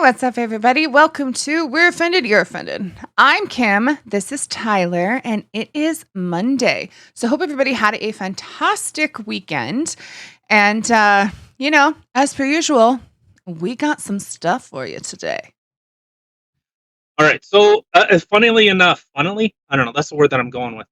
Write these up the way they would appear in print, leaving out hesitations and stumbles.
what's up, everybody? Welcome to We're Offended, You're Offended. I'm Kim. This is Tyler, and it is Monday. So, hope everybody had a fantastic weekend. And, as per usual, we got some stuff for you today. All right. So, funnily enough, I don't know. That's the word that I'm going with.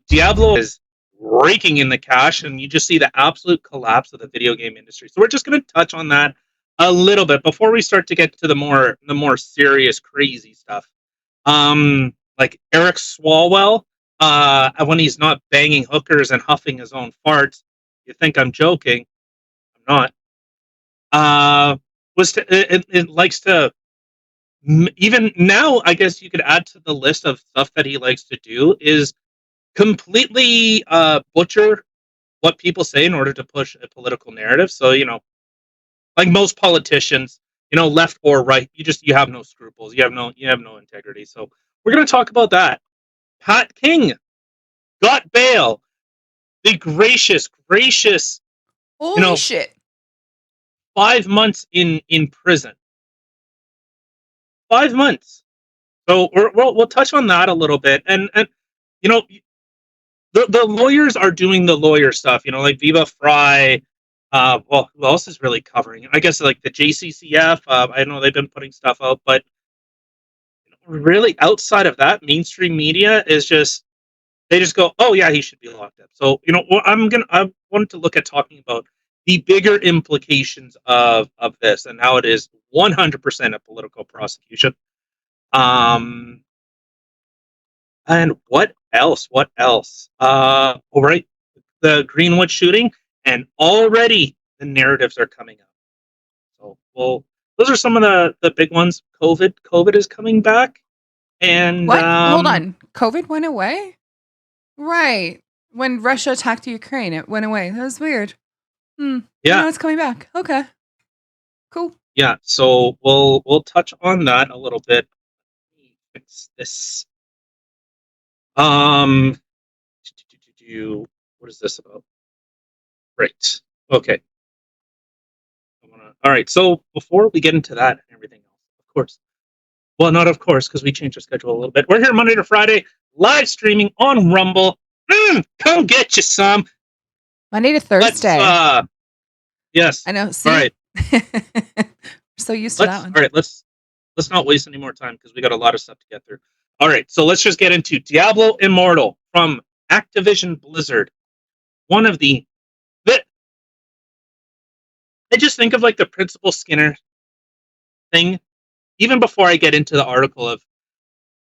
Diablo is raking in the cash, and you just see the absolute collapse of the video game industry. So, we're just going to touch on that a little bit before we start to get to the more serious, crazy stuff. Like Eric Swalwell, when he's not banging hookers and huffing his own farts. You think I'm joking? I'm not. It likes to. Even now, I guess you could add to the list of stuff that he likes to do is completely butcher what people say in order to push a political narrative. So, like most politicians, left or right, you have no scruples. You have no integrity. So we're going to talk about that. Pat King got bail. The gracious, Holy shit. 5 months in prison. 5 months. So we'll touch on that a little bit, and the lawyers are doing the lawyer stuff. Like Viva Fry. Who else is really covering it? I guess like the JCCF. I know they've been putting stuff out, but really outside of that, mainstream media is just they just go, oh yeah, he should be locked up. So I wanted to look at talking about the bigger implications of this and how it is 100% a political prosecution. And what else? All right, the Greenwood shooting, and already the narratives are coming up. So, those are some of the big ones. COVID is coming back, and What? Hold on. COVID went away? Right. When Russia attacked Ukraine, it went away. That was weird. Yeah, now it's coming back. Okay. Cool. Yeah, so we'll touch on that a little bit. Fix this. What is this about? Right. Okay. All right. So before we get into that and everything else, of course. Well, not of course, because we changed our schedule a little bit. We're here Monday to Friday, live streaming on Rumble. Come get you some. Monday to Thursday. Yes. I know. See? All right. So used to that one. All right. Let's not waste any more time because we got a lot of stuff to get through. All right. So let's just get into Diablo Immortal from Activision Blizzard. One of the I just think of like the Principal Skinner thing. Even before I get into the article of,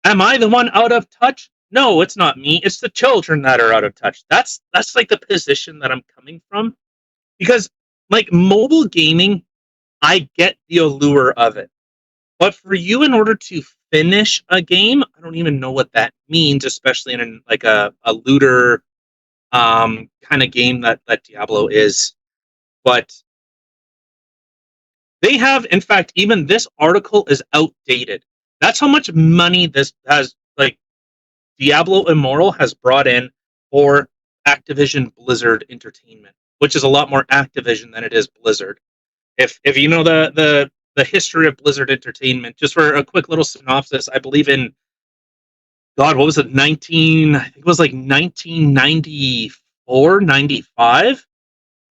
am I the one out of touch? No, it's not me. It's the children that are out of touch. That's like the position that I'm coming from. Because like mobile gaming, I get the allure of it. But for you, in order to finish a game, I don't even know what that means, especially in like a looter kind of game that Diablo is. But they have, in fact, even this article is outdated. That's how much money this has, like, Diablo Immortal has brought in for Activision Blizzard Entertainment, which is a lot more Activision than it is Blizzard. If you know the history of Blizzard Entertainment, just for a quick little synopsis, I believe in God, what was it? I think it was like 1994, 95.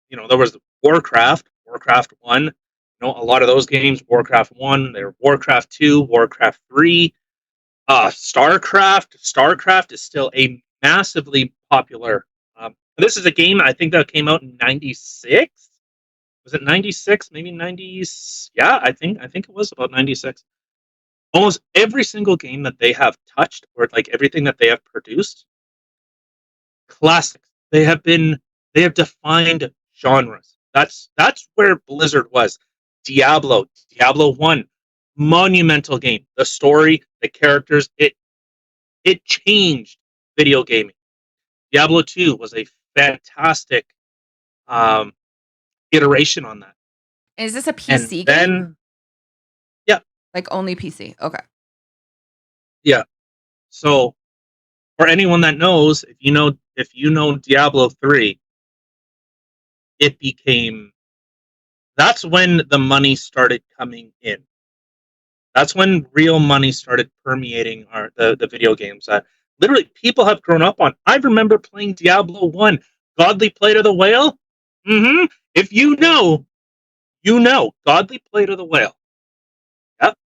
There was Warcraft 1. A lot of those games, Warcraft 1, there Warcraft 2, Warcraft 3, StarCraft is still a massively popular. This is a game I think that came out in 96. Was it 96? Maybe 90s? Yeah, I think it was about 96. Almost every single game that they have touched, or like everything that they have produced, classics. They have defined genres. That's where Blizzard was. Diablo 1, monumental game. The story, the characters, it changed video gaming. Diablo 2 was a fantastic iteration on that. Is this a PC game? Yeah. Like only PC. Okay. Yeah. So for anyone that knows, if you know Diablo 3, that's when the money started coming in. That's when real money started permeating the video games that literally people have grown up on. I remember playing Diablo 1, Godly Plate of the Whale. Mm-hmm. If you know, you know. Godly Plate of the Whale. Yep.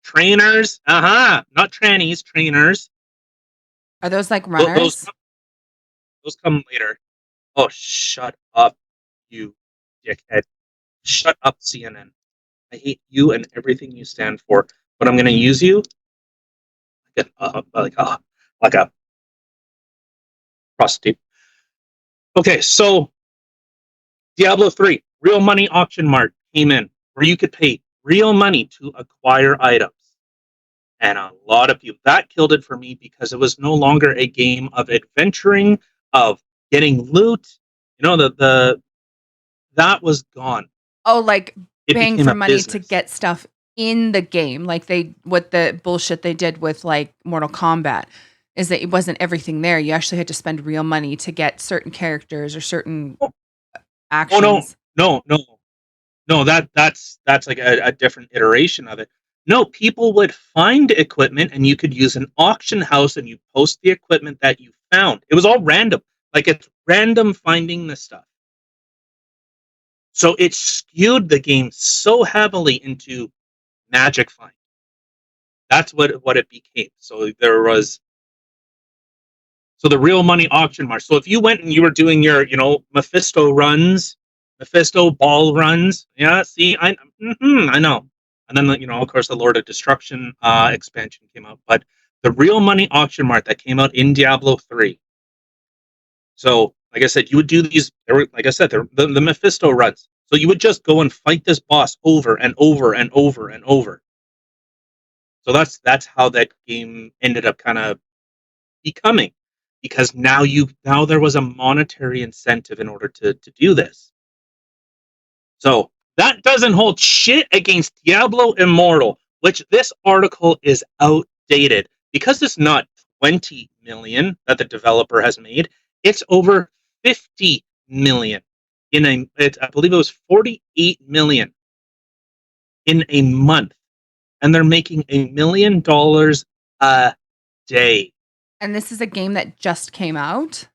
Trainers. Not trannies, trainers. Are those like Those, those, runners? those come later. Oh, shut up, you dickhead. Shut up, CNN. I hate you and everything you stand for. But I'm going to use you like a prostitute. Okay, so Diablo 3, real money auction mart came in where you could pay real money to acquire items. And a lot of people, that killed it for me because it was no longer a game of adventuring, of getting loot. You know, that was gone. Oh, like It paying became for a money to business. get stuff in the game, like what the bullshit they did with like Mortal Kombat is that it wasn't everything there. You actually had to spend real money to get certain characters or certain Oh, oh no, actions. no, no, no. That's like a different iteration of it. No, people would find equipment and you could use an auction house and you post the equipment that you found. It was all random. Like it's random finding the stuff. So it skewed the game so heavily into magic find. That's what it became. So the real money auction mart. So if you went and you were doing your, Mephisto runs, Mephisto ball runs, yeah, see, I know. And then, of course, the Lord of Destruction expansion came out. But the real money auction mart that came out in Diablo 3. So, like I said, you would do these, like I said, the Mephisto runs. So you would just go and fight this boss over and over and over and over. So that's how that game ended up kind of becoming, because now there was a monetary incentive in order to do this. So that doesn't hold shit against Diablo Immortal, which this article is outdated because it's not 20 million that the developer has made. It's over 50 million I believe it was 48 million in a month, and they're making $1 million a day. And this is a game that just came out.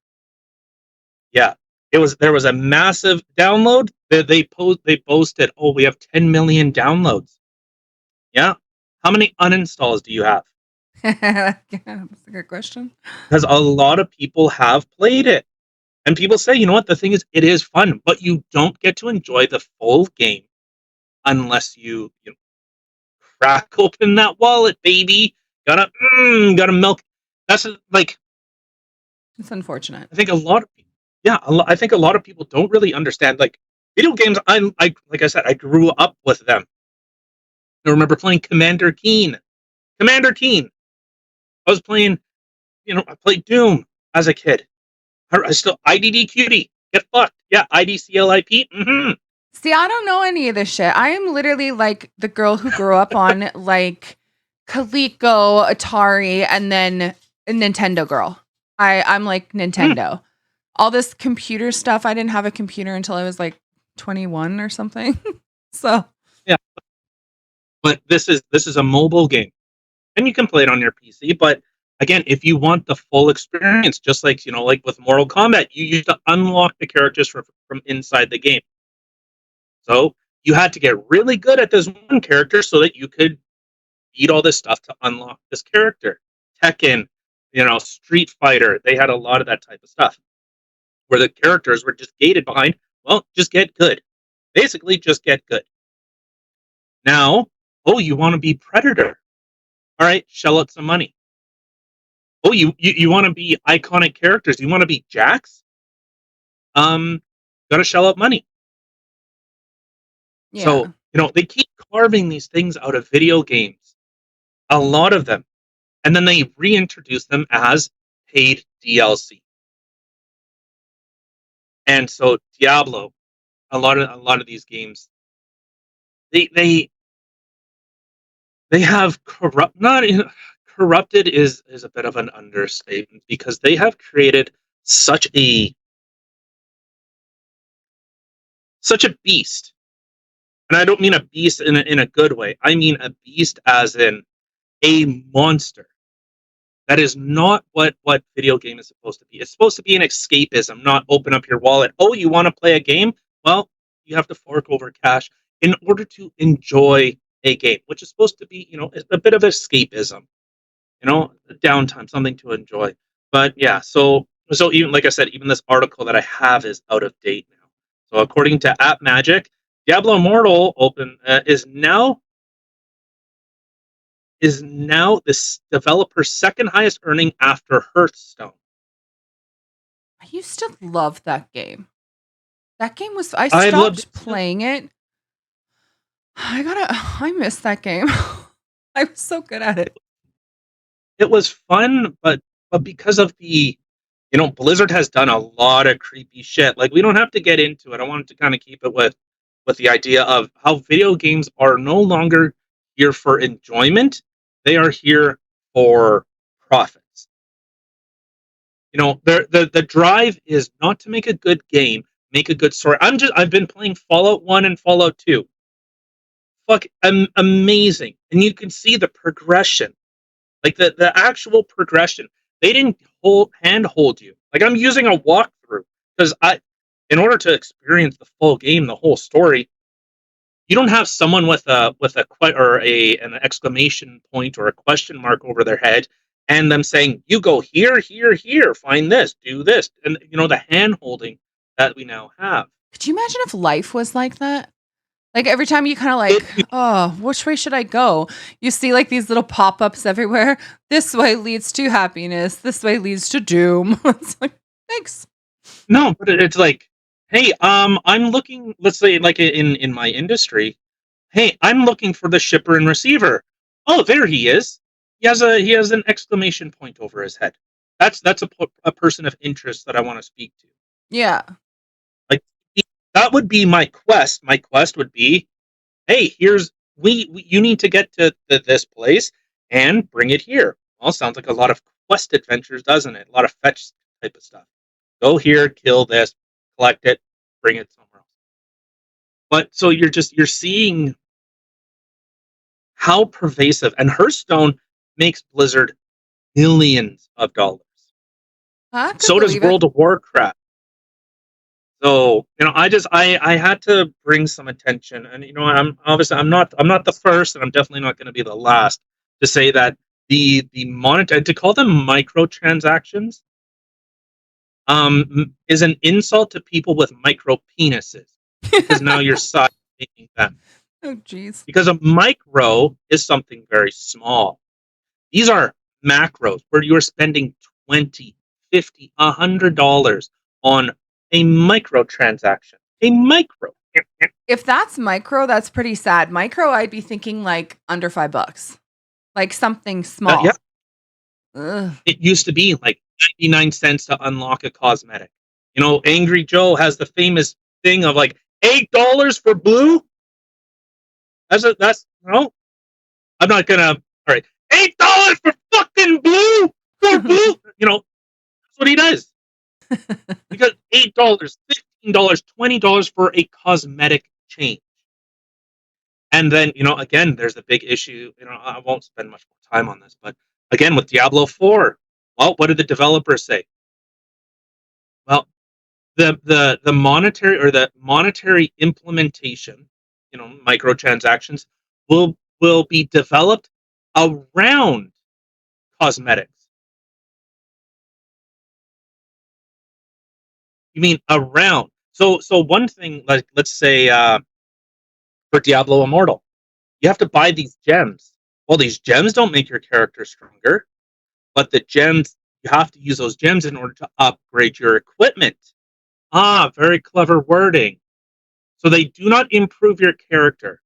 Yeah, there was a massive download. They boasted, oh, we have 10 million downloads. Yeah, how many uninstalls do you have? Yeah, that's a good question. Because a lot of people have played it, and people say, you know what? The thing is, it is fun, but you don't get to enjoy the full game unless you crack open that wallet, baby. Gotta milk. That's like It's unfortunate. I think a lot of people, yeah, I think a lot of people don't really understand like video games. I like I said, I grew up with them. I remember playing Commander Keen. Commander Keen. I was playing, I played Doom as a kid. I still IDD cutie. Get fucked. Yeah, IDCLIP. Mm-hmm. See, I don't know any of this shit. I am literally like the girl who grew up on like Coleco, Atari, and then a Nintendo girl. I'm like Mm, Nintendo. All this computer stuff, I didn't have a computer until I was like 21 or something. So, yeah, but this is a mobile game, and you can play it on your PC. But again, if you want the full experience, just like like with Mortal Kombat, you used to unlock the characters from inside the game. So you had to get really good at this one character so that you could beat all this stuff to unlock this character. Tekken, Street Fighter, they had a lot of that type of stuff where the characters were just gated behind, well, just get good. Basically, just get good. Now, oh, you want to be Predator. All right, shell out some money. Oh, you want to be iconic characters. You want to be Jax? Gotta shell out money. yeah. So, they keep carving these things out of video games. A lot of them. And then they reintroduce them as paid DLC. And so Diablo, a lot of these games, they have corrupted is a bit of an understatement because they have created such a such a beast And I don't mean a beast in a good way. I mean a beast as in a monster. That is not what video game is supposed to be. It's supposed to be an escapism, not open up your wallet. Oh, you want to play a game? Well, you have to fork over cash in order to enjoy a game, which is supposed to be, a bit of escapism, downtime, something to enjoy. But yeah, so even like I said, even this article that I have is out of date now. So according to App Magic, Diablo Immortal is now this developer's second highest earning after Hearthstone. I used to love that game. That game was. I I loved stopped it too. playing it. I miss that game. I was so good at it. It was fun, but because of Blizzard has done a lot of creepy shit. Like, we don't have to get into it. I wanted to kind of keep it with the idea of how video games are no longer here for enjoyment. They are here for profits. The drive is not to make a good game, make a good story. I've been playing Fallout 1 and Fallout 2. Amazing. And you can see the progression. Like the actual progression. They didn't handhold you. Like, I'm using a walkthrough because in order to experience the full game, the whole story, you don't have someone with an exclamation point or a question mark over their head and them saying, "You go here, here, here, find this, do this," and the hand holding that we now have. Could you imagine if life was like that? Like, every time you kind of It, oh, which way should I go? You see like these little pop-ups everywhere. This way leads to happiness. This way leads to doom. It's like, thanks. no, but it's like, hey, I'm looking. Let's say, like, in my industry, hey, I'm looking for the shipper and receiver. Oh, there he is. He has an exclamation point over his head. That's a person of interest that I want to speak to. Yeah. Like, that would be my quest. My quest would be, hey, you need to get to this place and bring it here. Well, sounds like a lot of quest adventures, doesn't it? A lot of fetch type of stuff. Go here, kill this, collect it, bring it somewhere else. But so you're seeing how pervasive, and Hearthstone makes Blizzard millions of dollars. I could So does believe it. World of Warcraft. So, I had to bring some attention, and I'm not the first, and I'm definitely not going to be the last to say that to call them microtransactions is an insult to people with micro penises, because now you're side making them. Oh, jeez. Because a micro is something very small. These are macros where you're spending $20, $50, $100 on a microtransaction. A micro. If that's micro, that's pretty sad. Micro, I'd be thinking like under $5, like something small. Yeah, Ugh. it used to be like 99 cents to unlock a cosmetic. Angry Joe has the famous thing of like $8 for blue. That's no. I'm not gonna. All right, $8 for fucking blue. For blue. That's what he does. Because $8, $15, $20 for a cosmetic change. And then, again, there's the big issue. I won't spend much more time on this, but again, with Diablo 4, well, what did the developers say? Well, the monetary implementation, microtransactions will be developed around cosmetics. You mean around? So one thing, like, let's say for Diablo Immortal, you have to buy these gems. Well, these gems don't make your character stronger, but the gems, you have to use those gems in order to upgrade your equipment. Very clever wording. So they do not improve your character,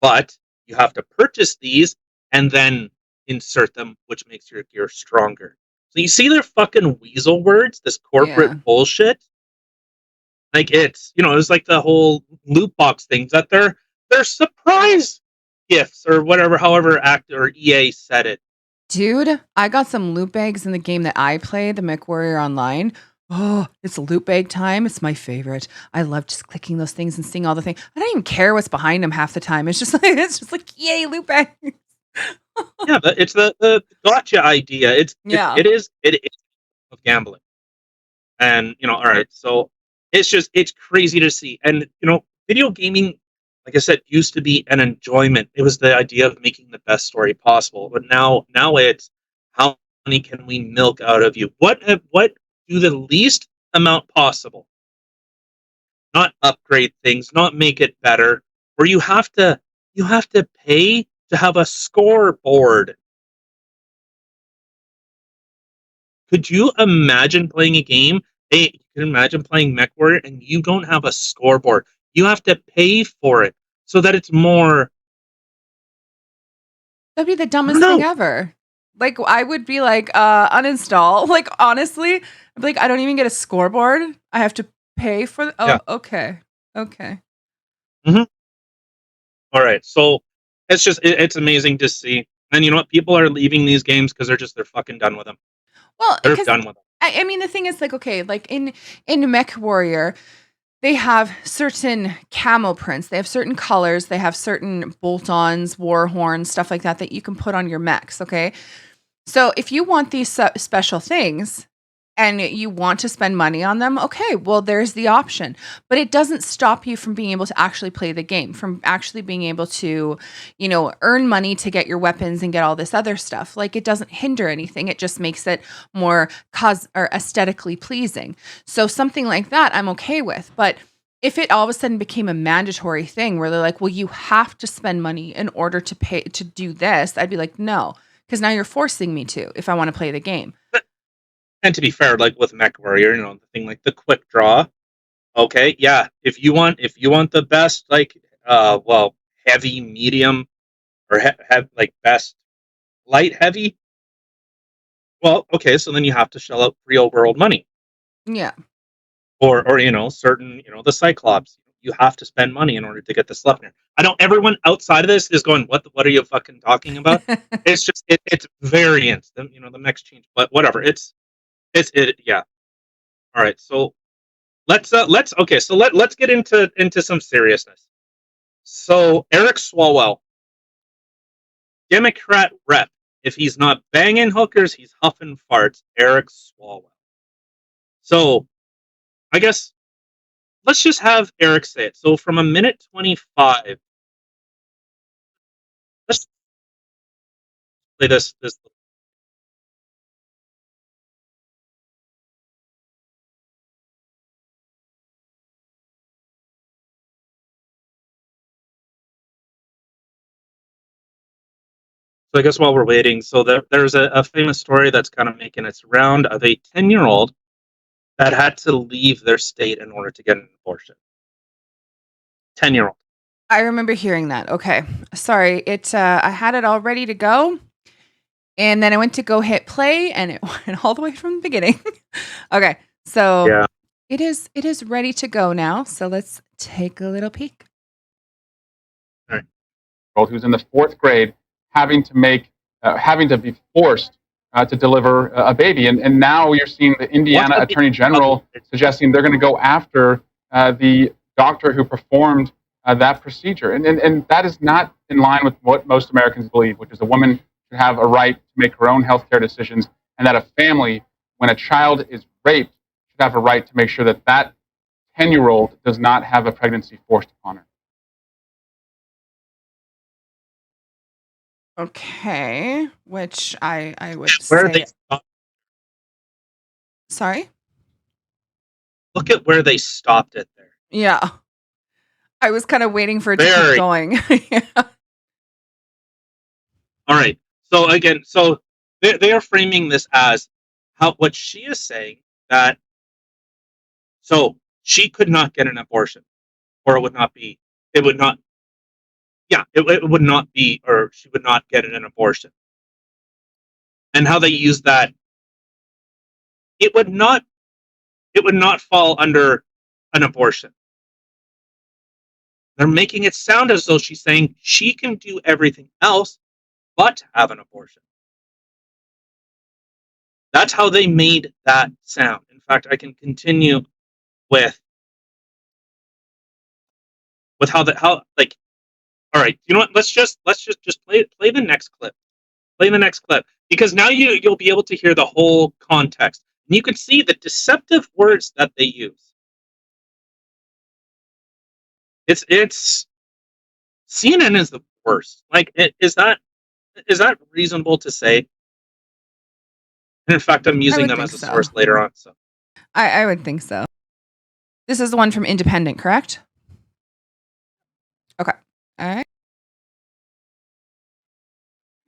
but you have to purchase these and then insert them, which makes your gear stronger. So you see their fucking weasel words, this corporate Yeah. bullshit. Like, it's like the whole loot box things that they're surprise gifts or whatever, however Actor or EA said it. Dude, I got some loot bags in the game that I play, the MechWarrior Online. Oh, it's loot bag time. It's my favorite. I love just clicking those things and seeing all the things. I don't even care what's behind them half the time. It's just like yay, loot bag. Yeah, but it's the gotcha idea. Yeah. It is of gambling. And all right, so it's crazy to see. And video gaming, like I said, used to be an enjoyment. It was the idea of making the best story possible. But now it's how many can we milk out of you? What do the least amount possible? Not upgrade things, not make it better, where you have to pay to have a scoreboard. Could you imagine playing a game? Hey, you can imagine playing MechWarrior and you don't have a scoreboard. You have to pay for it so that it's more. That'd be the I don't dumbest thing know. ever. Like I would be like, uninstall. Like honestly, I'd be like, I don't even get a scoreboard. I have to pay for Yeah. okay. Okay. hmm All right. So it's amazing to see. And you know what? People are leaving these games because they're fucking done with them. Well, They're because done with them. I mean the thing is like, okay, like in Mech Warrior, they have certain camo prints. They have certain colors. They have certain bolt-ons, war horns, stuff like that you can put on your mechs. Okay, so if you want these special things and you want to spend money on them, okay, well, there's the option. But it doesn't stop you from being able to actually play the game, from actually being able to, earn money to get your weapons and get all this other stuff. Like it doesn't hinder anything. It just makes it more or aesthetically pleasing. So something like that I'm okay with. But if it all of a sudden became a mandatory thing where they're like, well, you have to spend money in order to pay to do this, I'd be like, no, because now you're forcing me to if I want to play the game. And to be fair, like with MechWarrior, the thing like the quick draw. Okay, yeah. If you want the best, like well, heavy, medium, or have like best light heavy. Well, okay, so then you have to shell out real world money, Yeah. or certain the Cyclops. You have to spend money in order to get the Sleipnir. I know everyone outside of this is going, what are you fucking talking about? It's just it's variants. The next change, but whatever. It's it. Yeah. All right. So let's okay. So let's get into some seriousness. So Eric Swalwell, Democrat rep. If he's not banging hookers, he's huffing farts. Eric Swalwell. So I guess let's just have Eric say it. So from a minute 25, let's play this. So I guess while we're waiting, so there's a famous story that's kind of making its round of a 10-year-old that had to leave their state in order to get an abortion. 10-year-old. I remember hearing that. Okay. Sorry. I had it all ready to go. And then I went to go hit play and it went all the way from the beginning. Okay. So Yeah. it is ready to go now. So let's take a little peek. All right. Who's in the fourth grade, having to be forced to deliver a baby, and now you're seeing the Indiana What Attorney General suggesting they're going to go after the doctor who performed that procedure, and that is not in line with what most Americans believe, which is a woman should have a right to make her own healthcare decisions, and that a family, when a child is raped, should have a right to make sure that that 10-year-old does not have a pregnancy forced upon her. Okay. Which I would where say. they stop, Sorry. look at where they stopped it there. Yeah. I was kind of waiting for it to keep Very. going. Yeah. All right. So again, so they are framing this as what she is saying, that so she could not get an abortion, or it would not, yeah, it would not be, or she would not get an abortion. And how they use that, it would not fall under an abortion. They're making it sound as though she's saying she can do everything else but have an abortion. That's how they made that sound. In fact, I can continue with how like. All right, you know what? Let's just play the next clip. Play the next clip, because now you'll be able to hear the whole context, and you can see the deceptive words that they use. It's CNN is the worst. Like, is that reasonable to say? And in fact, I'm using would them think as a so. source later on. So I would think so. This is the one from Independent, correct? Okay. All right.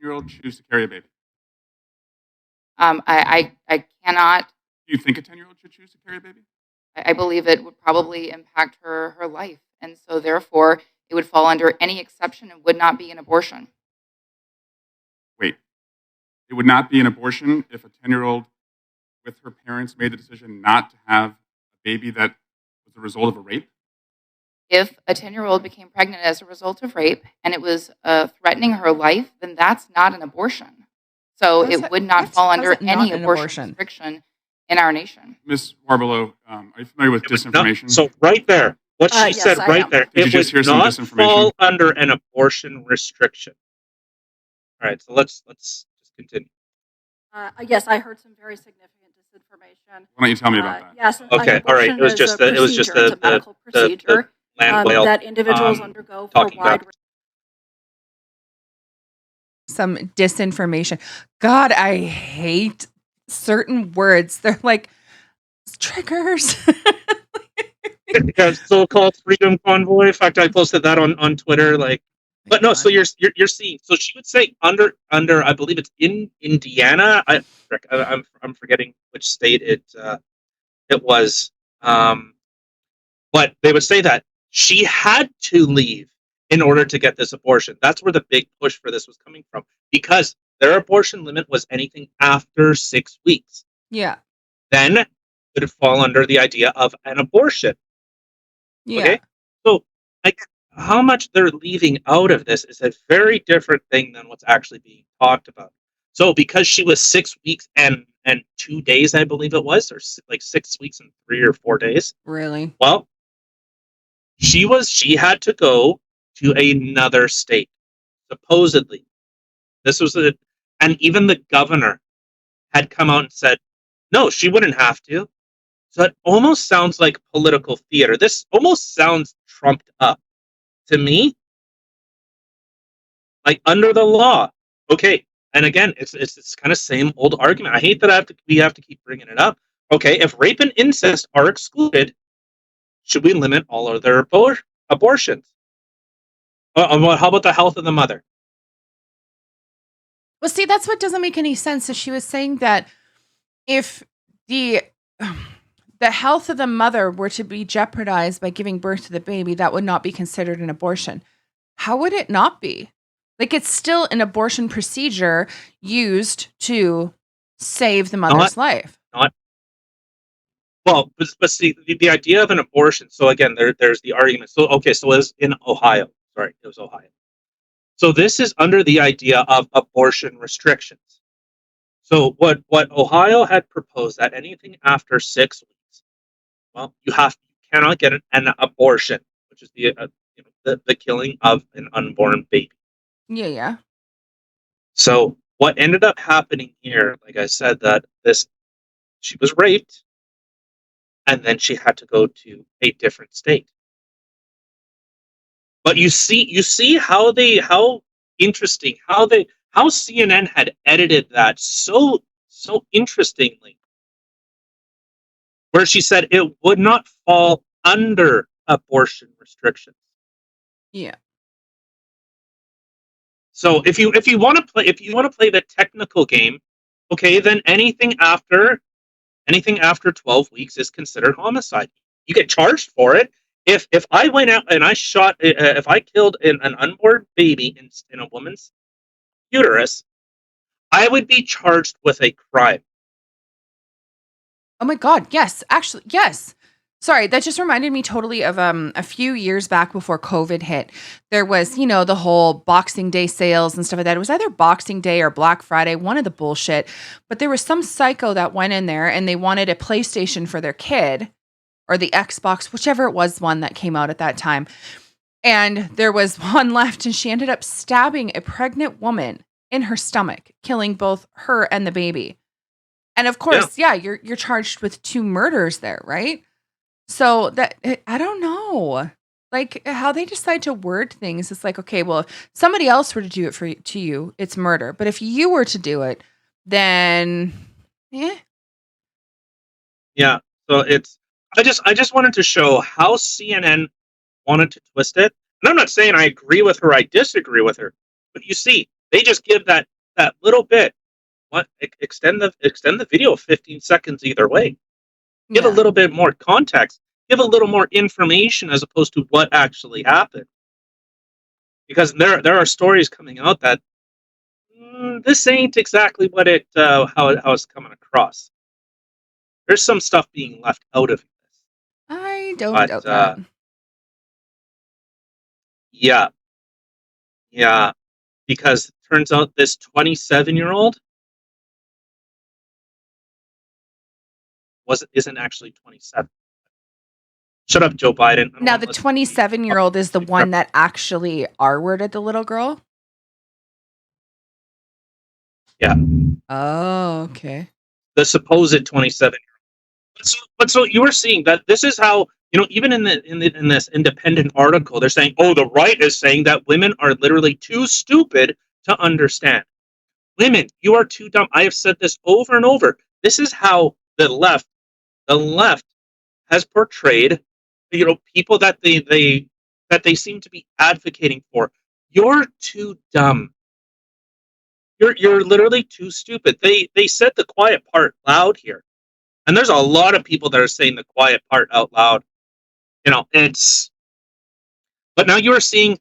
10-year-old choose to carry a baby? I cannot. Do you think a 10-year-old should choose to carry a baby? I believe it would probably impact her life, and so therefore it would fall under any exception and would not be an abortion. Wait, it would not be an abortion if a 10-year-old with her parents made the decision not to have a baby that was the result of a rape? If a 10-year-old became pregnant as a result of rape and it was threatening her life, then that's not an abortion. So it would not fall under any abortion restriction in our nation. Ms. Warbelow, are you familiar with disinformation? So right there, what she said right there, Did you it just hear would some not disinformation? fall under an abortion restriction. All right, so let's just continue. Yes, I heard some very significant disinformation. Why don't you tell me about that? Yes. Okay, all right. It was just the medical procedure land whale that individuals undergo for talking wide. Some disinformation. God, I hate certain words. They're like triggers. Yeah, so-called freedom convoy. In fact, I posted that on Twitter. Like, but no. So you're seeing. So she would say under. I believe it's in Indiana. I'm forgetting which state it was. But they would say that she had to leave in order to get this abortion. That's where the big push for this was coming from, because their abortion limit was anything after 6 weeks. Yeah. Then it would fall under the idea of an abortion. Yeah. Okay? So, like, how much they're leaving out of this is a very different thing than what's actually being talked about. So, because she was 6 weeks and 2 days, I believe it was, or like 6 weeks and 3 or 4 days. Really? Well, she had to go to another state, supposedly. This was and even the governor had come out and said, no, she wouldn't have to. So it almost sounds like political theater. This almost sounds trumped up to me. Like, under the law. Okay. And again, it's this kind of same old argument. I hate that we have to keep bringing it up. Okay, if rape and incest are excluded, should we limit all other abortions? How about the health of the mother? Well, see, that's what doesn't make any sense. So she was saying that if the health of the mother were to be jeopardized by giving birth to the baby, that would not be considered an abortion. How would it not be? Like, it's still an abortion procedure used to save the mother's life. Well, but see, the idea of an abortion. So again, there's the argument. So okay, so it was in Ohio. Sorry, it was Ohio. So this is under the idea of abortion restrictions. So what Ohio had proposed, that anything after 6 weeks, well, you cannot get an abortion, which is the killing of an unborn baby. Yeah. So what ended up happening here, like I said, that she was raped, and then she had to go to a different state. But you see how interesting, how CNN had edited that so interestingly, where she said it would not fall under abortion restrictions. Yeah. So if you want to play the technical game, okay, then anything after 12 weeks is considered homicide. You get charged for it. If I went out and I shot, if I killed an unborn baby in a woman's uterus, I would be charged with a crime. Oh my God. Yes. Actually, yes. Sorry, that just reminded me totally of a few years back before COVID hit. There was, the whole Boxing Day sales and stuff like that. It was either Boxing Day or Black Friday, one of the bullshit. But there was some psycho that went in there and they wanted a PlayStation for their kid or the Xbox, whichever it was one that came out at that time. And there was one left and she ended up stabbing a pregnant woman in her stomach, killing both her and the baby. And of course, you're charged with 2 murders there, right? So that I don't know, like how they decide to word things. It's like, okay, well, if somebody else were to do it to you, it's murder. But if you were to do it, then Yeah. So I just wanted to show how CNN wanted to twist it. And I'm not saying I agree with her, I disagree with her. But you see, they just give that little bit. Extend the video 15 seconds either way. Give a little bit more context. Give a little more information as opposed to what actually happened. Because there are stories coming out that this ain't exactly what how it's coming across. There's some stuff being left out of this. I don't doubt that. Yeah. Because it turns out this 27-year-old isn't actually 27. Shut up, Joe Biden. Now the 27-year-old is the one that actually R-worded the little girl? Yeah. Oh, okay. The supposed 27-year-old. But so you were seeing that this is how, even in this independent article, they're saying, oh, the right is saying that women are literally too stupid to understand. Women, you are too dumb. I have said this over and over. This is how the left has portrayed, people that they seem to be advocating for. You're too dumb. You're literally too stupid. They said the quiet part loud here. And there's a lot of people that are saying the quiet part out loud. But now you are seeing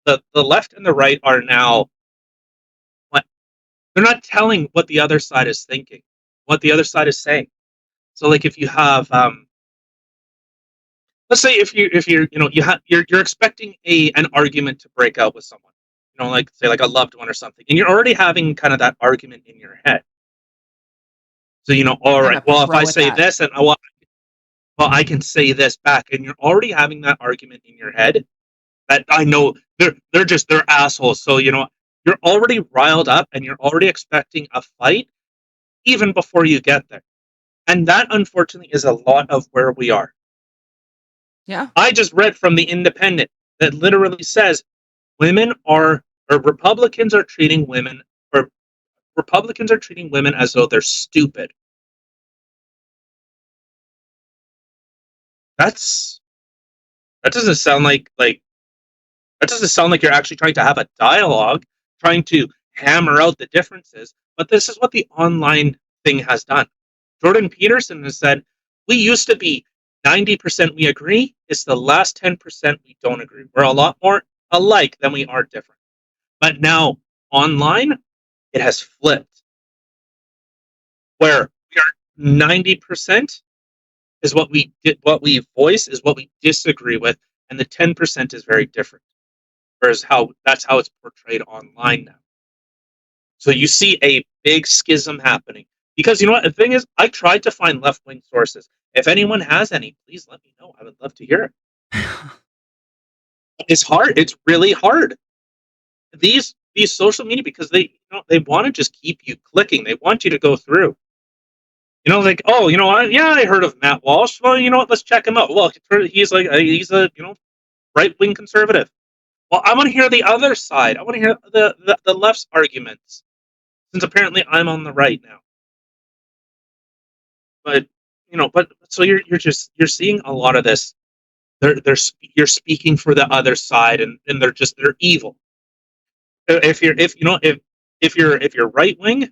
the left and the right are now, they're not telling what the other side is thinking, what the other side is saying. So like if you have, let's say if you're expecting an argument to break out with someone, like say like a loved one or something, and you're already having kind of that argument in your head. So all right, well, if I say this and I can say this back, and you're already having that argument in your head. That I know they're assholes. So you're already riled up, and you're already expecting a fight even before you get there. And that, unfortunately, is a lot of where we are. Yeah. I just read from the Independent that literally says Republicans are treating women as though they're stupid. That doesn't sound like that doesn't sound like you're actually trying to have a dialogue, trying to hammer out the differences. But this is what the online thing has done. Jordan Peterson has said, we used to be 90% we agree. It's the last 10% we don't agree. We're a lot more alike than we are different. But now online, it has flipped. Where we are 90% is what we voice, is what we disagree with, and the 10% is very different. Whereas that's how it's portrayed online now. So you see a big schism happening. Because you know what? The thing is, I tried to find left-wing sources. If anyone has any, please let me know. I would love to hear it. It's hard. It's really hard. These social media, because they want to just keep you clicking. They want you to go through. Like, oh, I heard of Matt Walsh. Well, you know what? Let's check him out. Well, he's a right-wing conservative. Well, I want to hear the other side. I want to hear the left's arguments, since apparently I'm on the right now. But so you're seeing a lot of this. You're speaking for the other side, and they're evil. If you're right wing,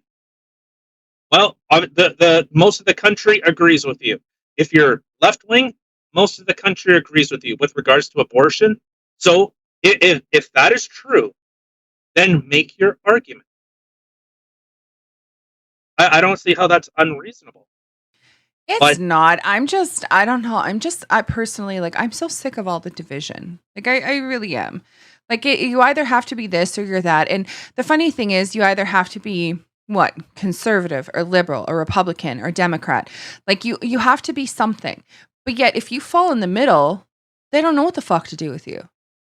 well, the most of the country agrees with you. If you're left wing, most of the country agrees with you with regards to abortion. So if that is true, then make your argument. I don't see how that's unreasonable. It's not. I don't know. I personally, like, I'm so sick of all the division. Like, I really am. Like, you either have to be this or you're that. And the funny thing is, you either have to be what? Conservative or liberal or Republican or Democrat. Like, you have to be something. But yet, if you fall in the middle, they don't know what the fuck to do with you.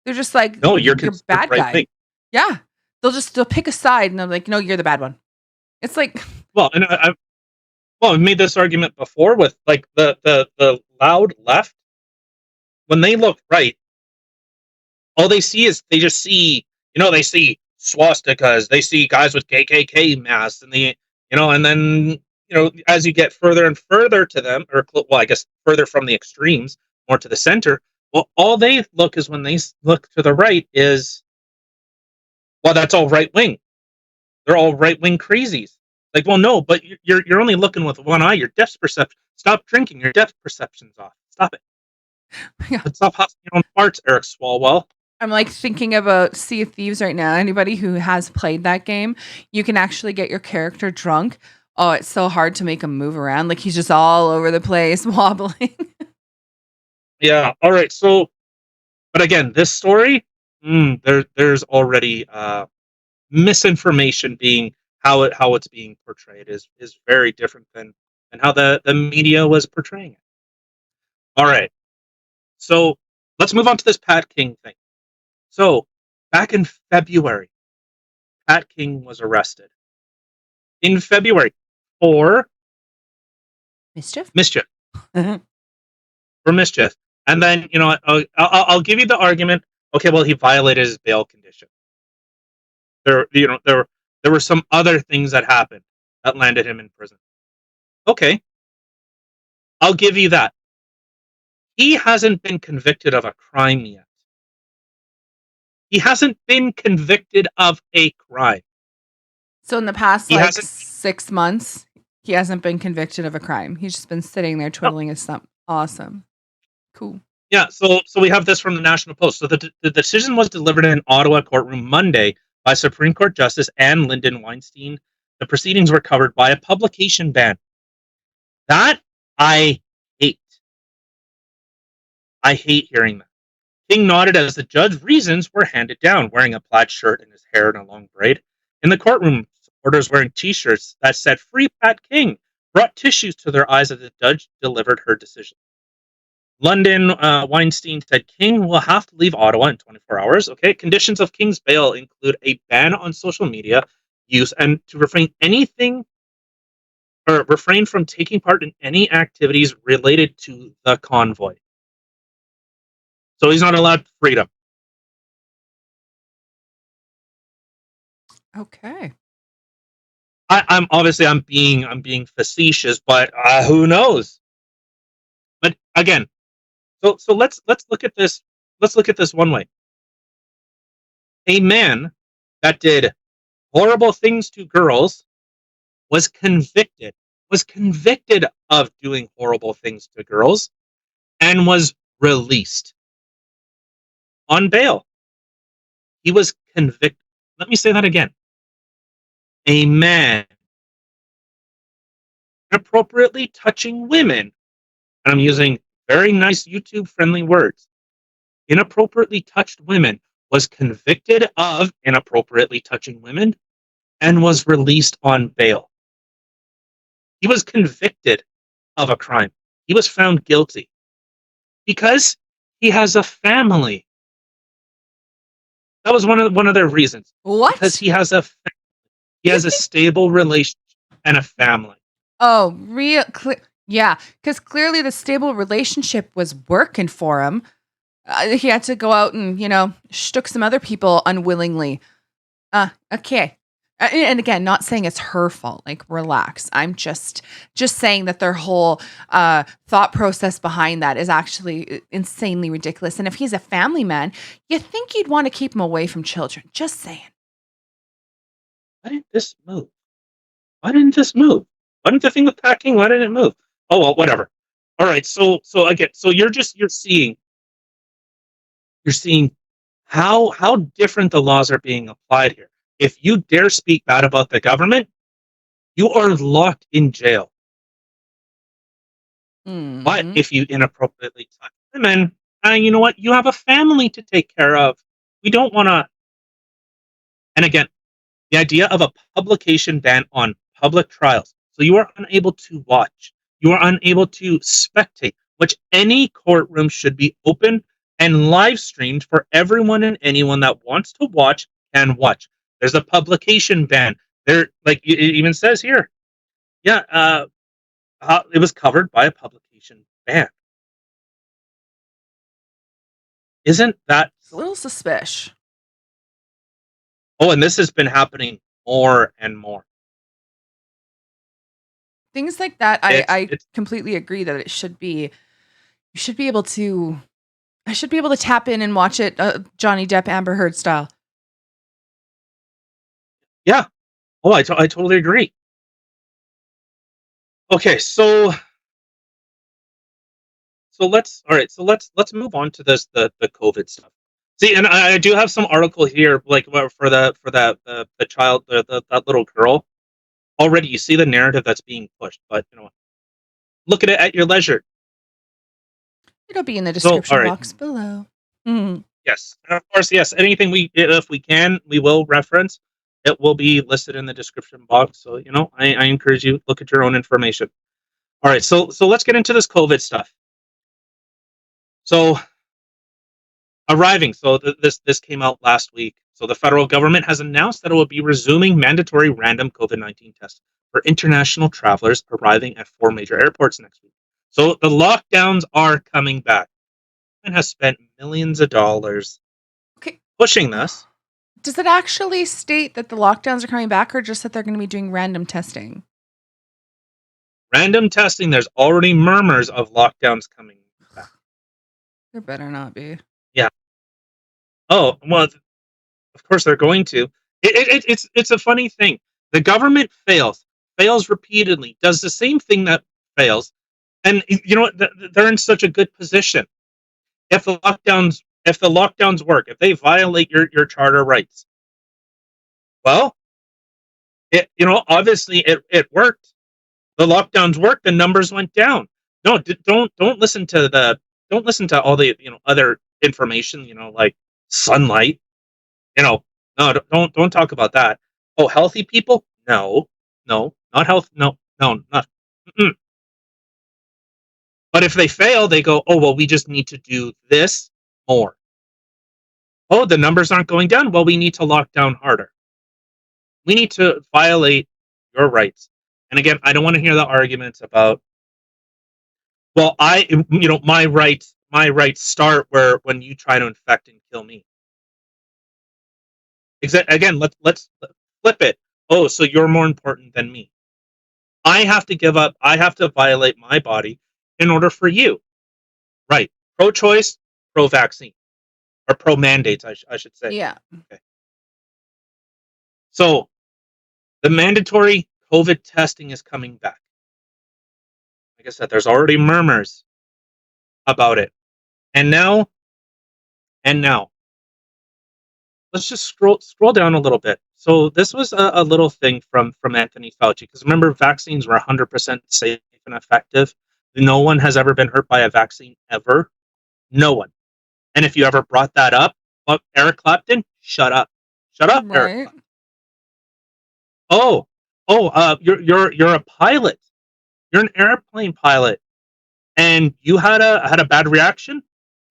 They're just like, no, you're bad right guy. thing. Yeah. They'll pick a side and they're like, no, you're the bad one. It's like, well, and I've made this argument before with like the loud left. When they look right, all they see is they see swastikas, they see guys with KKK masks, and and then as you get further and further to them, or well, I guess further from the extremes, more to the center. Well, all they look is when they look to the right is, well, that's all right wing. They're all right wing crazies. Like, well, no, but you're only looking with one eye. Your depth perception. Stop drinking. Your depth perception's off. Stop it. Yeah. Stop huffing your own farts, Eric Swalwell. I'm like thinking about Sea of Thieves right now. Anybody who has played that game, you can actually get your character drunk. Oh, it's so hard to make him move around. Like, he's just all over the place, wobbling. Yeah. All right. So, but again, this story, there's already misinformation being how it's being portrayed is very different than how the media was portraying it. All right. So let's move on to this Pat King thing. So back in February, Pat King was arrested. In February for Mischief. For mischief. And then, I'll give you the argument. Okay, well, he violated his bail condition. There were some other things that happened that landed him in prison. Okay, I'll give you that. He hasn't been convicted of a crime yet. He hasn't been convicted of a crime. So in the past 6 months, he hasn't been convicted of a crime. He's just been sitting there twiddling his thumb. Awesome. Cool. Yeah, so we have this from the National Post. So the decision was delivered in an Ottawa courtroom Monday by Supreme Court Justice Anne Linden Weinstein. The proceedings were covered by a publication ban. That I hate. I hate hearing that. King nodded as the judge's reasons were handed down, wearing a plaid shirt and his hair in a long braid. In the courtroom, supporters wearing T-shirts that said "Free Pat King" brought tissues to their eyes as the judge delivered her decision. London Weinstein said King will have to leave Ottawa in 24 hours. Okay, conditions of King's bail include a ban on social media use and to refrain from taking part in any activities related to the convoy. So he's not allowed freedom. Okay. I'm being facetious, but who knows? But again, so let's look at this. Let's look at this one way. A man that did horrible things to girls was convicted of doing horrible things to girls and was released on bail. He was convicted. Let me say that again. A man inappropriately touching women, and I'm using very nice YouTube-friendly words, inappropriately touched women, was convicted of inappropriately touching women and was released on bail. He was convicted of a crime. He was found guilty because he has a family. That was one of their reasons. What? Because he has a stable relationship and a family. Oh, yeah, because clearly the stable relationship was working for him. He had to go out and, shtook some other people unwillingly. Okay. And again, not saying it's her fault. Like, relax. I'm just saying that their whole thought process behind that is actually insanely ridiculous. And if he's a family man, you think you'd want to keep him away from children. Just saying. Why didn't this move? Why didn't the thing with Pat King, why didn't it move? Oh, well, whatever. All right. So again, so you're seeing how different the laws are being applied here. If you dare speak bad about the government, you are locked in jail. But if you inappropriately touch women, you know what? You have a family to take care of. We don't want to. And again, the idea of a publication ban on public trials. So you are unable to watch. You are unable to spectate, which any courtroom should be open and live streamed for everyone and anyone that wants to watch can watch. There's a publication ban. There, like it even says here, yeah, it was covered by a publication ban. Isn't that It's a little suspicious? Oh, and this has been happening more and more. Things like that, I completely agree that it should be. You should be able to. I should be able to tap in and watch it, Johnny Depp, Amber Heard style. Yeah. Oh, I totally agree. Okay, so let's move on to the COVID stuff. See, and I do have some article here, like for the child, that little girl. Already, you see the narrative that's being pushed, but look at it at your leisure. It'll be in the description box below. Yes, and of course, yes. Anything if we can, we will reference. It will be listed in the description box. So I encourage you, look at your own information. All right, so let's get into this COVID stuff. So arriving. So this came out last week. So the federal government has announced that it will be resuming mandatory random COVID-19 tests for international travelers arriving at 4 major airports next week. So the lockdowns are coming back and has spent millions of dollars pushing this. Does it actually state that the lockdowns are coming back, or just that they're going to be doing random testing? Random testing. There's already murmurs of lockdowns coming back. There better not be. Yeah. Oh, well, of course they're going to. It's a funny thing. The government fails repeatedly, does the same thing that fails. And you know what? They're in such a good position. If the lockdowns work, if they violate your charter rights, well, obviously it worked. The lockdowns worked. The numbers went down. No, don't listen to all the other information. Like sunlight. No, don't talk about that. Oh, healthy people? No, not health. No, not. Mm-mm. But if they fail, they go, oh, well, we just need to do this more. Oh, the numbers aren't going down. Well, we need to lock down harder. We need to violate your rights. And again, I don't want to hear the arguments about, well, my rights start when you try to infect and kill me. Again, let's flip it. Oh, so you're more important than me. I have to give up. I have to violate my body in order for you. Right. Pro-choice, pro-vaccine. Or pro-mandates, I should say. Yeah. Okay. So, the mandatory COVID testing is coming back. Like I said, there's already murmurs about it. And now, let's just scroll down a little bit. So this was a little thing from Anthony Fauci, because remember, vaccines were 100% safe and effective. No one has ever been hurt by a vaccine ever. No one. And if you ever brought that up, well, Eric Clapton, shut up, right. Eric. You're a pilot. You're an airplane pilot, and you had a bad reaction.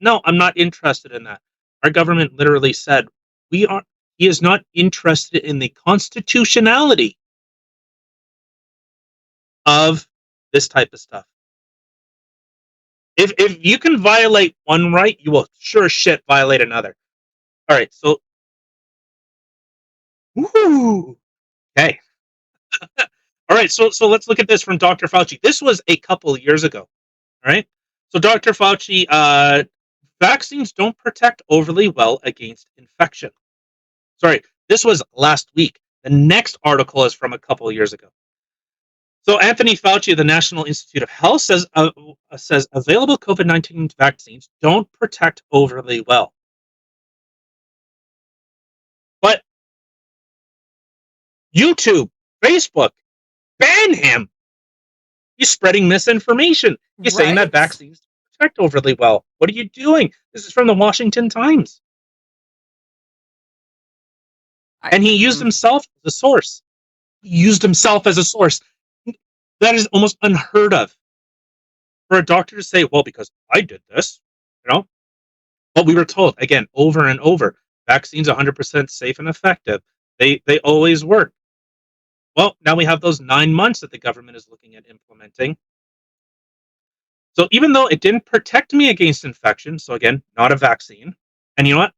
No, I'm not interested in that. Our government literally said he is not interested in the constitutionality of this type of stuff. If you can violate one right, you will sure shit violate another. All right, so okay. All right, so let's look at this from Dr. Fauci. This was a couple years ago. All right, so Dr. Fauci, vaccines don't protect overly well against infection. Sorry, this was last week. The next article is from a couple years ago. So Anthony Fauci of the National Institute of Health says available COVID-19 vaccines don't protect overly well. But YouTube, Facebook, ban him. You're spreading misinformation. You're saying that vaccines protect overly well. What are you doing? This is from the Washington Times. And he used himself as a source. That is almost unheard of for a doctor to say, well, because I did this, But we were told, again, over and over, vaccines 100% safe and effective. They always work. Well, now we have those 9 months that the government is looking at implementing. So even though it didn't protect me against infection, so again, not a vaccine, and you know what?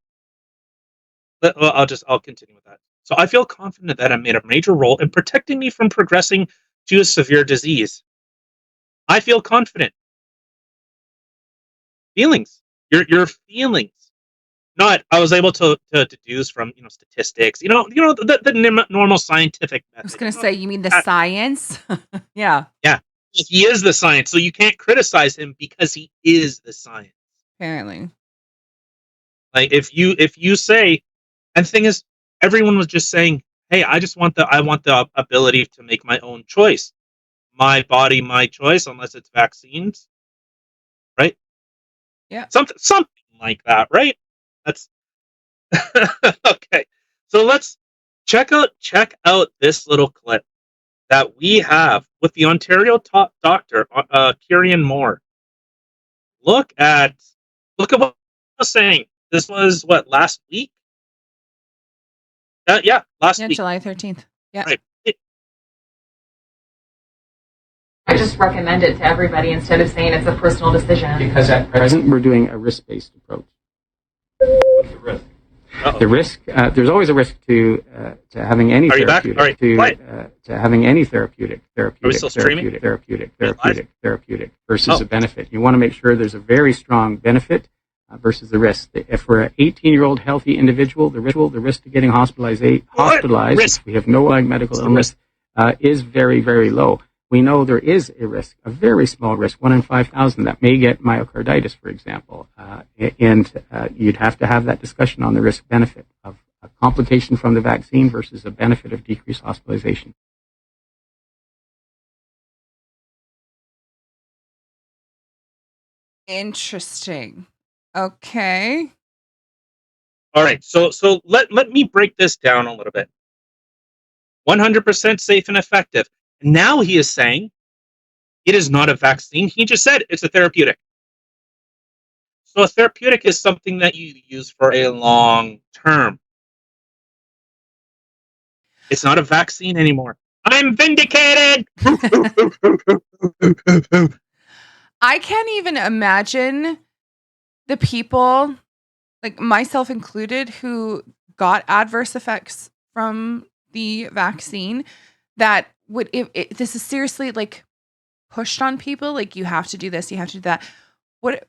I'll continue with that. So I feel confident that I made a major role in protecting me from progressing to a severe disease. I feel confident. Feelings. Your feelings. Not I was able to deduce from statistics. The normal scientific method. I was going to say, you mean the science? Yeah. Yeah. He is the science, so you can't criticize him because he is the science. Apparently. Like if you say, and the thing is, everyone was just saying, "Hey, I want the ability to make my own choice, my body, my choice, unless it's vaccines." Right? Yeah. Something like that, right? That's okay. So let's check out this little clip that we have with the Ontario top doctor, Kieran Moore. Look at what I was saying. This was what, last week? Last week. July 13th. Yeah. Right. I just recommend it to everybody instead of saying it's a personal decision. Because at present, we're doing a risk-based approach. What's the risk? Uh-oh. The risk, there's always a risk to having any Are you back? therapeutic, All right. to having any therapeutic Are we still streaming? therapeutic versus a benefit. You want to make sure there's a very strong benefit versus the risk. If we're an 18-year-old healthy individual, the risk to getting hospitalized if we have no medical illness, is very, very low. We know there is a risk, a very small risk, 1 in 5,000, that may get myocarditis, for example. And you'd have to have that discussion on the risk-benefit of a complication from the vaccine versus a benefit of decreased hospitalization. Interesting. Okay. All right. So let me break this down a little bit. 100% safe and effective. Now he is saying it is not a vaccine. He just said it's a therapeutic. So a therapeutic is something that you use for a long term. It's not a vaccine anymore. I'm vindicated. I can't even imagine the people, like myself included, who got adverse effects from the vaccine that would, if this is seriously like pushed on people, like you have to do this, you have to do that. What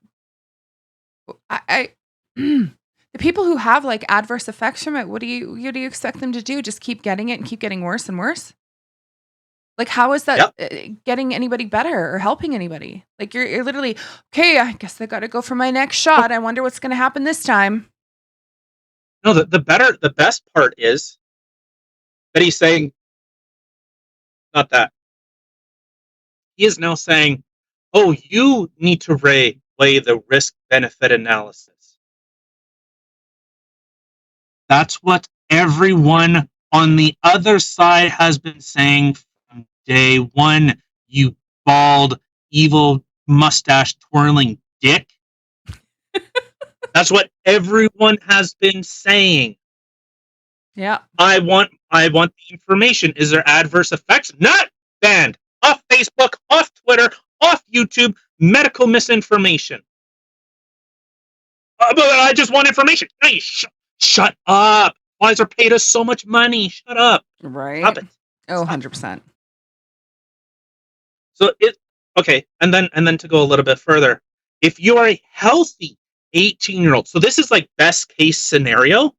I the people who have like adverse effects from it, what do you expect them to do? Just keep getting it and keep getting worse and worse? Like, how is that getting anybody better or helping anybody? Like, you're literally, okay, I guess I got to go for my next shot. I wonder what's going to happen this time. No, the best part is that he's saying, not that. He is now saying, oh, you need to weigh the risk-benefit analysis. That's what everyone on the other side has been saying from day one, you bald, evil, mustache-twirling dick. That's what everyone has been saying. Yeah. I want the information. Is there adverse effects? Not banned. Off Facebook, off Twitter, off YouTube, medical misinformation. But I just want information. Hey, shut up. Pfizer paid us so much money. Shut up. Right. Stop it. Oh, 100%. So okay, and then to go a little bit further, if you are a healthy 18-year-old, so this is like best case scenario,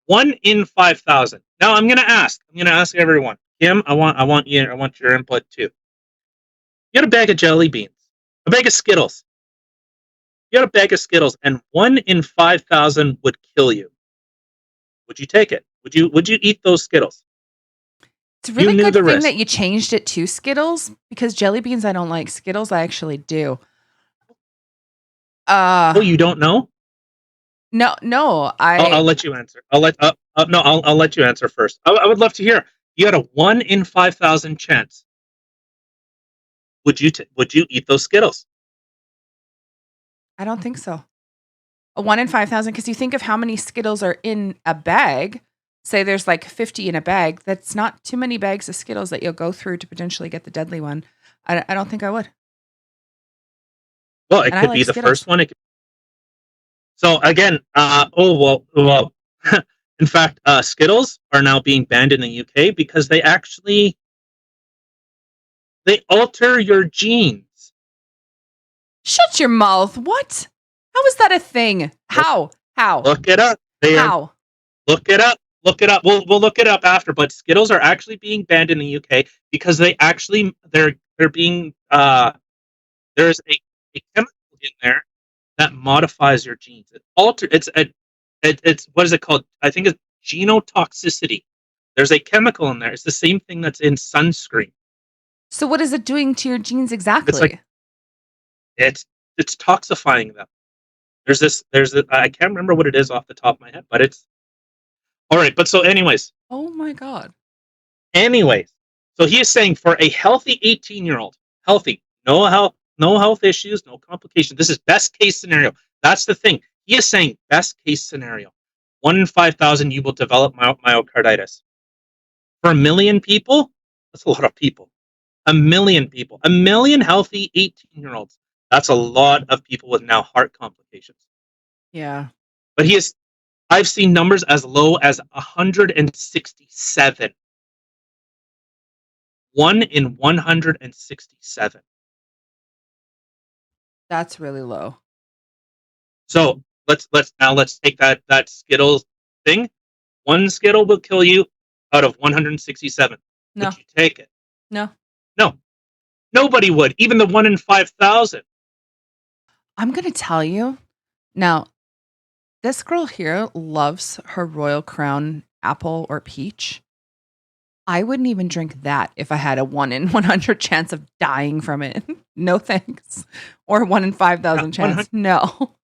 1 in 5,000. Now I'm gonna ask everyone. Kim, I want your input too. You got a bag of jelly beans, a bag of Skittles. You got a bag of Skittles, and 1 in 5,000 would kill you. Would you take it? Would you eat those Skittles? It's a really good thing that you changed it to Skittles, because jelly beans I don't like. Skittles I actually do. Oh, you don't know? No. I'll let you answer. I'll let you answer first. I would love to hear. You had a 1 in 5,000 chance. Would you eat those Skittles? I don't think so. A 1 in 5,000, because you think of how many Skittles are in a bag. Say there's like 50 in a bag. That's not too many bags of Skittles that you'll go through to potentially get the deadly one. I don't think I would. Well, it could be the first one. So again, in fact, Skittles are now being banned in the UK because they alter your genes. Shut your mouth. What? How is that a thing? How? Look it up. How? Look it up. Look it up. We'll look it up after. But Skittles are actually being banned in the UK because they're being there's a chemical in there that modifies your genes. It's what is it called? I think it's genotoxicity. There's a chemical in there. It's the same thing that's in sunscreen. So what is it doing to your genes exactly? It's toxifying them. I can't remember what it is off the top of my head, but it's all right. But so anyways. Oh my God. Anyways, so he is saying for a healthy 18-year-old, healthy, no health issues, no complications. This is best case scenario. That's the thing. He is saying best case scenario. 1 in 5,000, you will develop myocarditis. For 1 million people, that's a lot of people. 1 million people. 1 million healthy 18-year-olds. That's a lot of people with now heart complications. Yeah. But I've seen numbers as low as 167. 1 in 167. That's really low. So let's take that Skittles thing. 1 Skittle will kill you out of 167. No. Would you take it? No. Nobody would. Even the 1 in 5,000. I'm gonna tell you now. This girl here loves her Royal Crown apple or peach. I wouldn't even drink that if I had a 1 in 100 chance of dying from it. No thanks. Or 1 in 5,000 chance. No.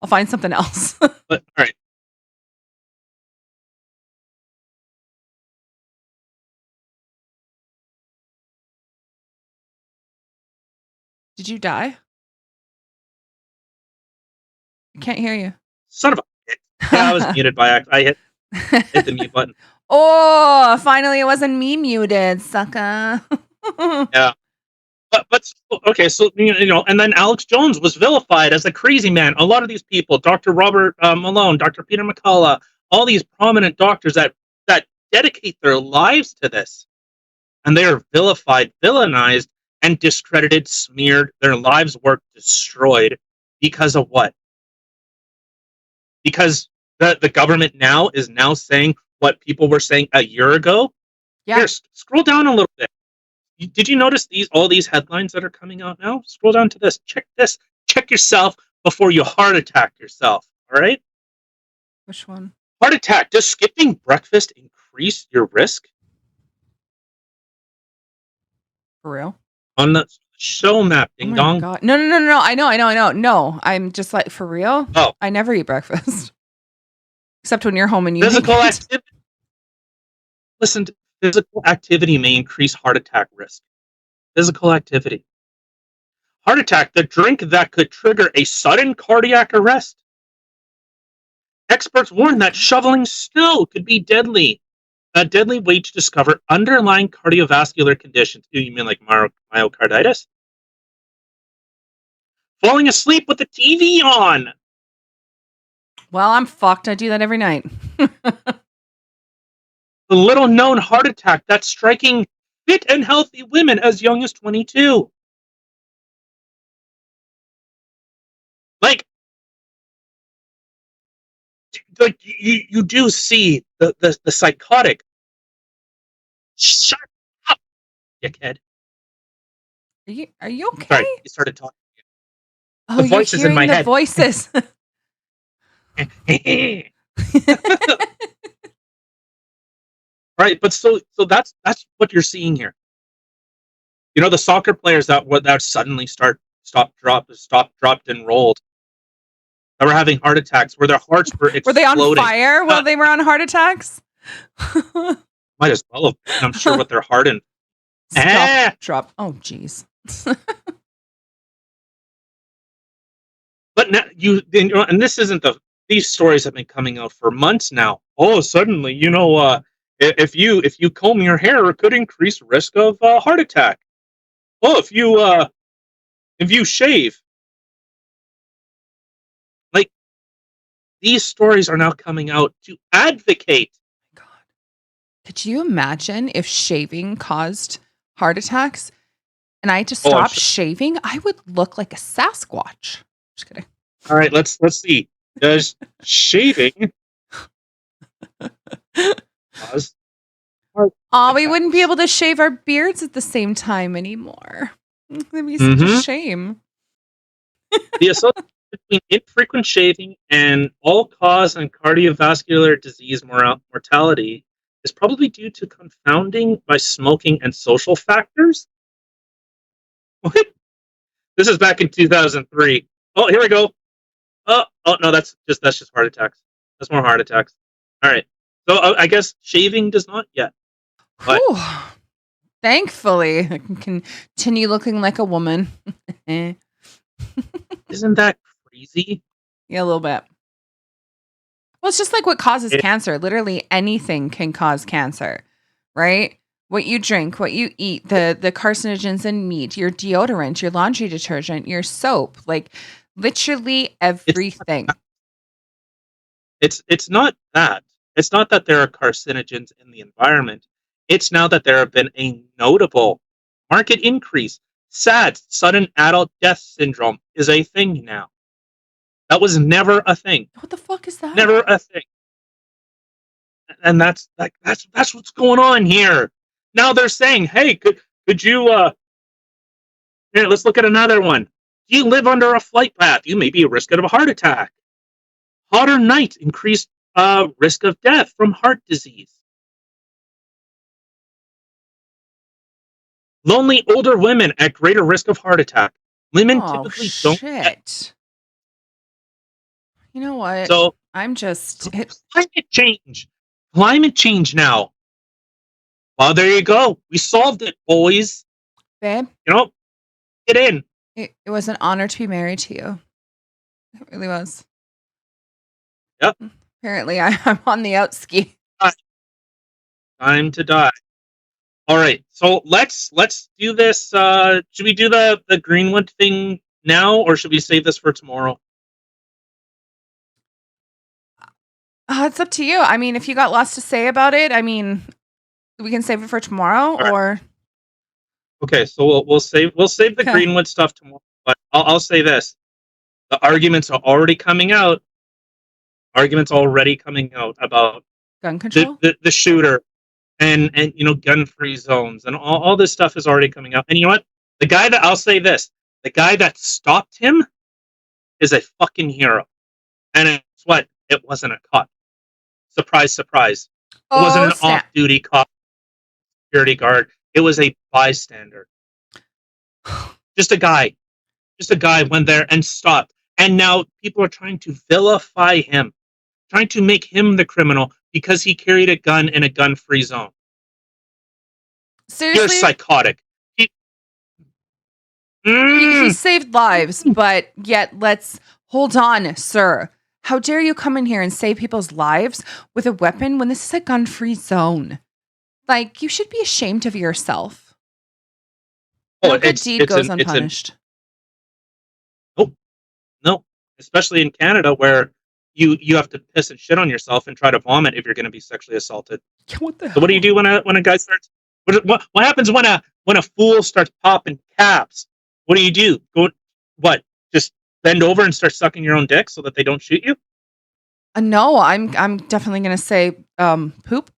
I'll find something else. But all right. Did you die? I can't hear you. Son of a bitch. Yeah, I was muted by accident. I hit the mute button. Oh, finally it wasn't me muted, sucker. Yeah. But okay, so and then Alex Jones was vilified as a crazy man. A lot of these people, Dr. Robert Malone, Dr. Peter McCullough, all these prominent doctors that dedicate their lives to this, and they are vilified, villainized, and discredited, smeared, their lives' work destroyed because of what? Because the government now is saying what people were saying a year ago. Yeah. Here, scroll down a little bit. Did you notice all these headlines that are coming out now? Scroll down to this. Check this. Check yourself before you heart attack yourself. All right? Which one? Heart attack. Does skipping breakfast increase your risk? For real? On the show map, ding dong. God. No. I know. No, I'm just like, for real? Oh. I never eat breakfast. Except when you're home and you Physical activity. Listen, physical activity may increase heart attack risk. Physical activity. Heart attack, the drink that could trigger a sudden cardiac arrest. Experts warn that shoveling snow could be deadly. A deadly way to discover underlying cardiovascular conditions. Do you mean like myocarditis? Falling asleep with the TV on. Well, I'm fucked. I do that every night. The little known heart attack that's striking fit and healthy women as young as 22. Like you do see the psychotic. Shut up, dickhead. Are you okay? Sorry, you started talking. Oh, the voices you're in my the head. Voices. Right, but so that's what you're seeing here. You know, the soccer players that suddenly stopped, dropped, and rolled, that were having heart attacks, where their hearts were exploding. Were they on fire while they were on heart attacks? Might as well have been, I'm sure, with their heart and drop. Oh, jeez. But now and this isn't these stories have been coming out for months now. Oh, suddenly, if you comb your hair, it could increase risk of heart attack. Oh, if you shave, like, these stories are now coming out to advocate. God, could you imagine if shaving caused heart attacks, and I had to stop shaving? I would look like a Sasquatch. Just kidding. All right, let's see. Does shaving cause heart attacks? We wouldn't be able to shave our beards at the same time anymore. That'd be such a shame. The association between infrequent shaving and all-cause and cardiovascular disease mortality is probably due to confounding by smoking and social factors. What? This is back in 2003. Oh, here we go. Oh no, that's just heart attacks. That's more heart attacks. All right. So I guess shaving does not yet. But thankfully, I can continue looking like a woman. Isn't that crazy? Yeah, a little bit. Well, it's just like what causes cancer. Literally anything can cause cancer, right? What you drink, what you eat, the carcinogens in meat, your deodorant, your laundry detergent, your soap, like literally everything. It's not that. It's not that there are carcinogens in the environment. It's now that there have been a notable market increase. SADS, sudden adult death syndrome, is a thing now. That was never a thing. What the fuck is that? Never a thing. And that's what's going on here. Now they're saying, hey, could you here, let's look at another one. Do you live under a flight path? You may be at risk of a heart attack. Hotter nights increased risk of death from heart disease. Lonely older women at greater risk of heart attack. Women typically don't. You know what? So I'm just Climate change now. Well, there you go. We solved it, boys. Babe, get in. It was an honor to be married to you. It really was. Yep. Apparently, I'm on the outski. Time to die. All right, so let's do this. Should we do the Greenwood thing now, or should we save this for tomorrow? It's up to you. I mean, if you got lots to say about it, I mean, we can save it for tomorrow, right. Or. Okay, so we'll save the Greenwood stuff tomorrow. But I'll say this: the arguments are already coming out. About gun control, the shooter, and gun-free zones, and all this stuff is already coming out. And you know what? I'll say this: the guy that stopped him is a fucking hero. And it's what? It wasn't a cop. Surprise, surprise. It wasn't an off-duty cop, security guard. It was a bystander. Just a guy went there and stopped. And now people are trying to vilify him, trying to make him the criminal because he carried a gun in a gun-free zone. Seriously? You're psychotic. He saved lives, but yet let's hold on, sir. How dare you come in here and save people's lives with a weapon when this is a gun-free zone? Like, you should be ashamed of yourself. No good deed goes unpunished. No, especially in Canada where you have to piss and shit on yourself and try to vomit if you're going to be sexually assaulted. What the hell? So what do you do when a guy starts? What happens when a fool starts popping caps? What do? What? Just bend over and start sucking your own dick so that they don't shoot you? No, I'm definitely going to say poop.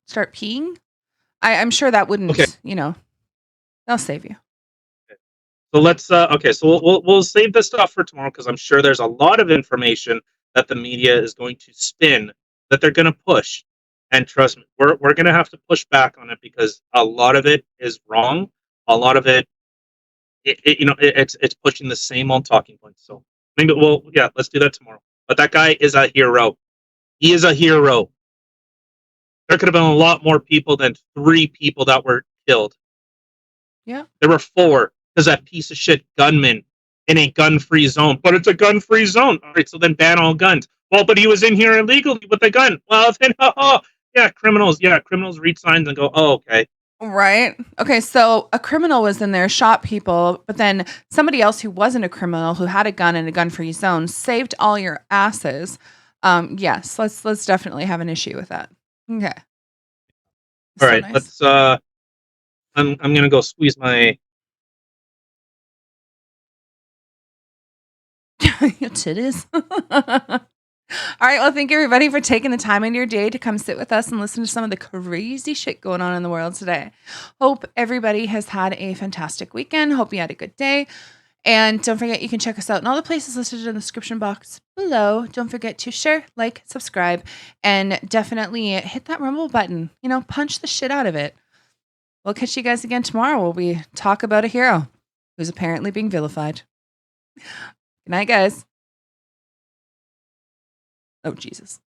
Start peeing. I'm sure that wouldn't, they'll save you. So let's so we'll save this stuff for tomorrow because I'm sure there's a lot of information that the media is going to spin that they're going to push, And trust me, we're gonna have to push back on it because a lot of it is wrong. A lot of it's pushing the same old talking points. So maybe let's do that tomorrow. But that guy is a hero. He is a hero. There could have been a lot more people than 3 people that were killed. Yeah. There were 4 because that piece of shit gunman in a gun-free zone. But it's a gun-free zone. All right, so then ban all guns. Well, but he was in here illegally with a gun. Well, then, criminals. Yeah, criminals read signs and go, oh, okay. Right. Okay, so a criminal was in there, shot people, but then somebody else who wasn't a criminal, who had a gun in a gun-free zone, saved all your asses. Yes, let's definitely have an issue with that. Okay. All right, nice. Let's. I'm gonna go squeeze my titties. All right. Well, thank you everybody for taking the time in your day to come sit with us and listen to some of the crazy shit going on in the world today. Hope everybody has had a fantastic weekend. Hope you had a good day. And don't forget, you can check us out in all the places listed in the description box below. Don't forget to share, like, subscribe, and definitely hit that Rumble button. Punch the shit out of it. We'll catch you guys again tomorrow where we talk about a hero who's apparently being vilified. Good night, guys. Oh, Jesus.